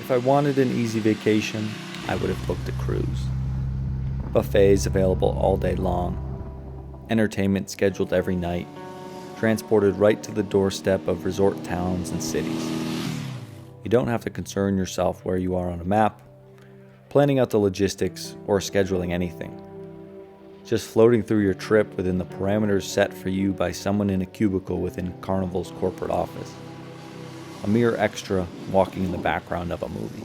If I wanted an easy vacation, I would have booked a cruise. Buffets available all day long, entertainment scheduled every night, transported right to the doorstep of resort towns and cities. You don't have to concern yourself where you are on a map, planning out the logistics, or scheduling anything. Just floating through your trip within the parameters set for you by someone in a cubicle within Carnival's corporate office. A mere extra walking in the background of a movie.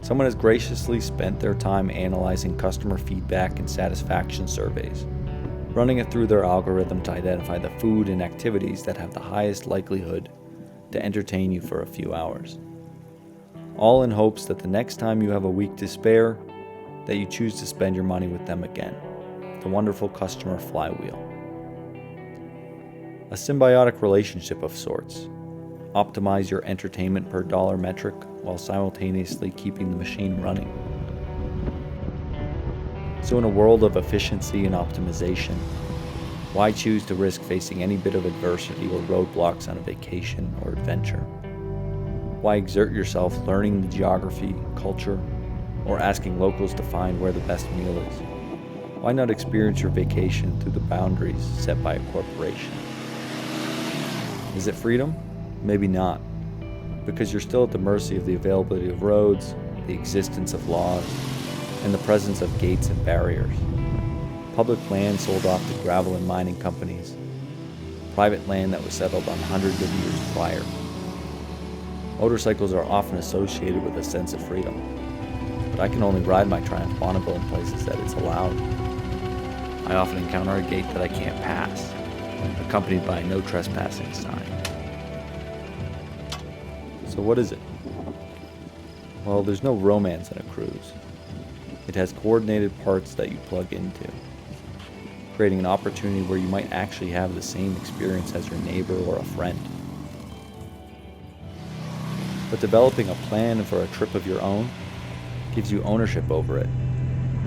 Someone has graciously spent their time analyzing customer feedback and satisfaction surveys, running it through their algorithm to identify the food and activities that have the highest likelihood to entertain you for a few hours. All in hopes that the next time you have a week to spare, that you choose to spend your money with them again. The wonderful customer flywheel. A symbiotic relationship of sorts. Optimize your entertainment per dollar metric while simultaneously keeping the machine running. So in a world of efficiency and optimization, why choose to risk facing any bit of adversity or roadblocks on a vacation or adventure? Why exert yourself learning the geography, culture, or asking locals to find where the best meal is? Why not experience your vacation through the boundaries set by a corporation? Is it freedom? Maybe not, because you're still at the mercy of the availability of roads, the existence of laws, and the presence of gates and barriers. Public land sold off to gravel and mining companies, private land that was settled on hundreds of years prior. Motorcycles are often associated with a sense of freedom, but I can only ride my Triumph Bonneville in places that it's allowed. I often encounter a gate that I can't pass, accompanied by a no trespassing sign. So what is it? Well, there's no romance in a cruise. It has coordinated parts that you plug into, creating an opportunity where you might actually have the same experience as your neighbor or a friend. But developing a plan for a trip of your own gives you ownership over it.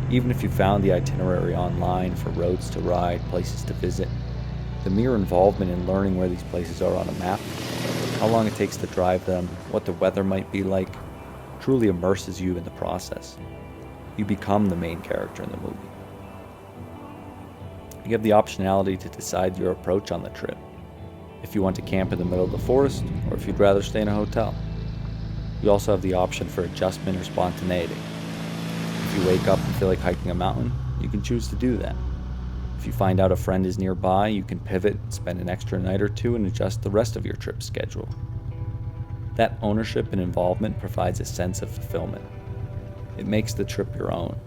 Even if you found the itinerary online for roads to ride, places to visit, the mere involvement in learning where these places are on a map, how long it takes to drive them, what the weather might be like, truly immerses you in the process. You become the main character in the movie. You have the optionality to decide your approach on the trip, if you want to camp in the middle of the forest, or if you'd rather stay in a hotel. You also have the option for adjustment or spontaneity. If you wake up and feel like hiking a mountain, you can choose to do that. If you find out a friend is nearby, you can pivot, spend an extra night or two, and adjust the rest of your trip schedule. That ownership and involvement provides a sense of fulfillment. It makes the trip your own.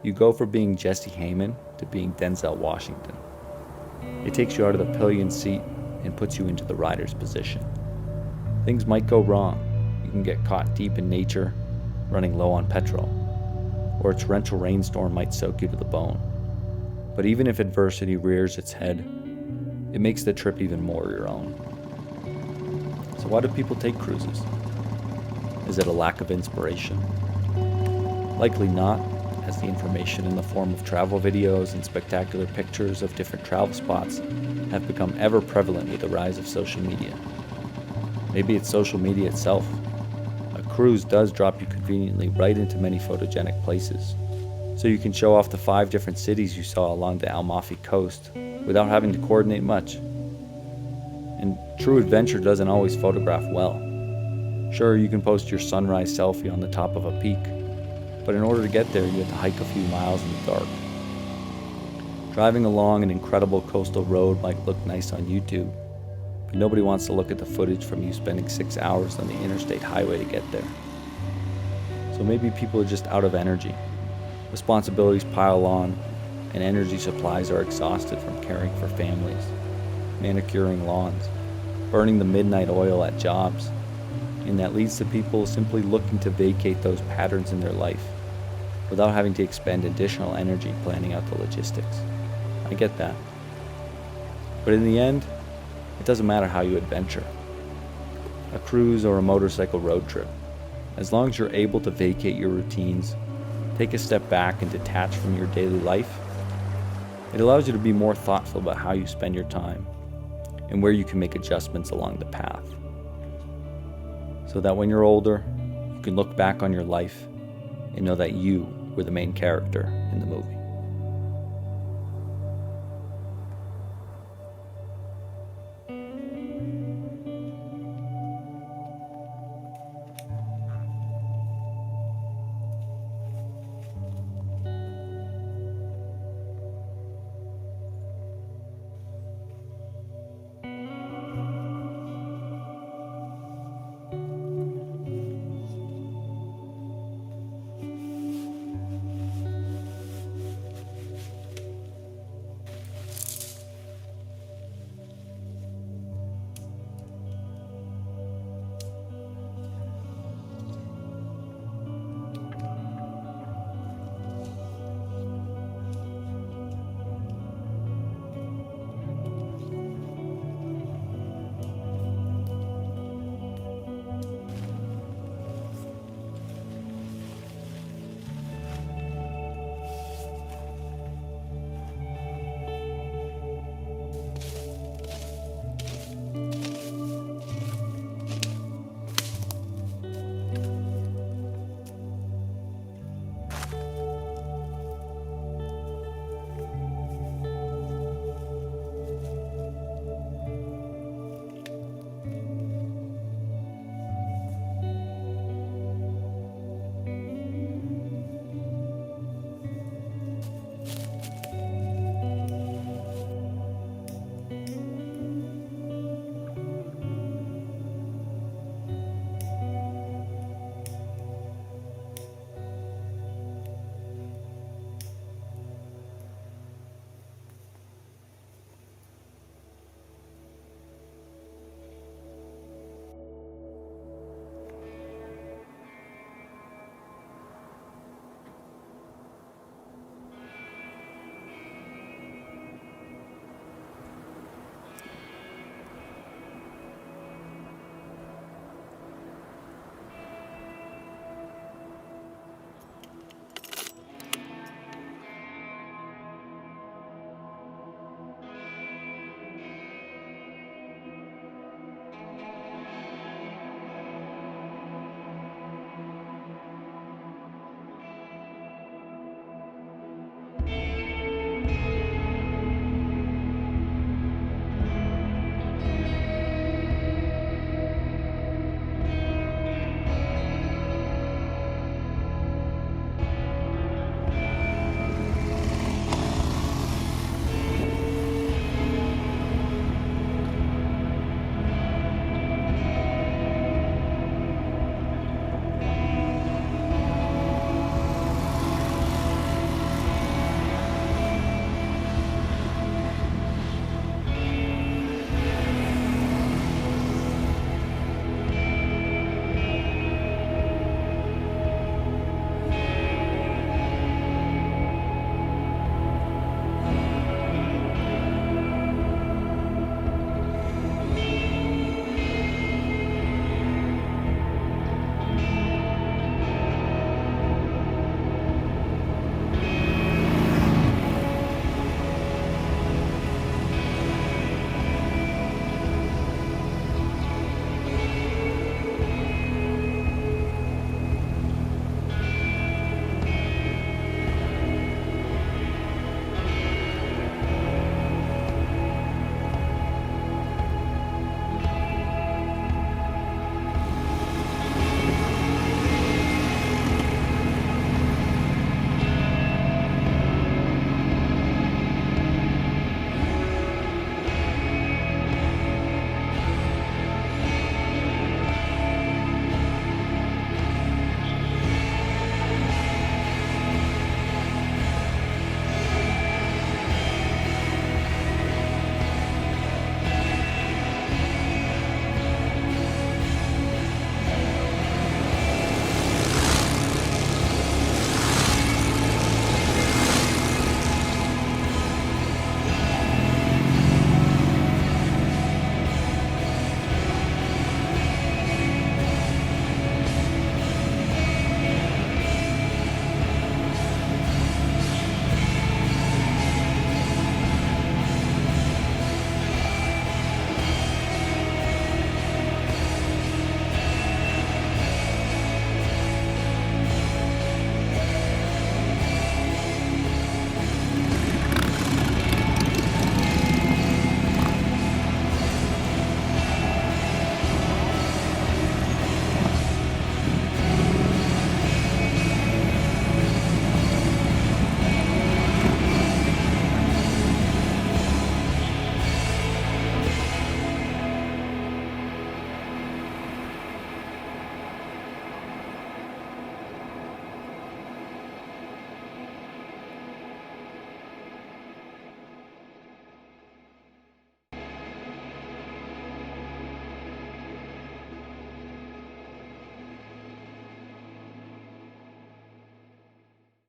You go from being Jesse Heyman to being Denzel Washington. It takes you out of the pillion seat and puts you into the rider's position. Things might go wrong. You can get caught deep in nature, running low on petrol, or a torrential rainstorm might soak you to the bone. But even if adversity rears its head, it makes the trip even more your own. So why do people take cruises? Is it a lack of inspiration? Likely not, as the information in the form of travel videos and spectacular pictures of different travel spots have become ever prevalent with the rise of social media. Maybe it's social media itself. A cruise does drop you conveniently right into many photogenic places, so you can show off the 5 different cities you saw along the Amalfi Coast without having to coordinate much. And true adventure doesn't always photograph well. Sure, you can post your sunrise selfie on the top of a peak, but in order to get there, you have to hike a few miles in the dark. Driving along an incredible coastal road might look nice on YouTube, but nobody wants to look at the footage from you spending 6 hours on the interstate highway to get there. So maybe people are just out of energy. Responsibilities pile on, and energy supplies are exhausted from caring for families, manicuring lawns, burning the midnight oil at jobs, and that leads to people simply looking to vacate those patterns in their life without having to expend additional energy planning out the logistics. I get that. But in the end, it doesn't matter how you adventure. A cruise or a motorcycle road trip. As long as you're able to vacate your routines, take a step back and detach from your daily life, it allows you to be more thoughtful about how you spend your time and where you can make adjustments along the path. so that when you're older, you can look back on your life and know that you were the main character in the movie.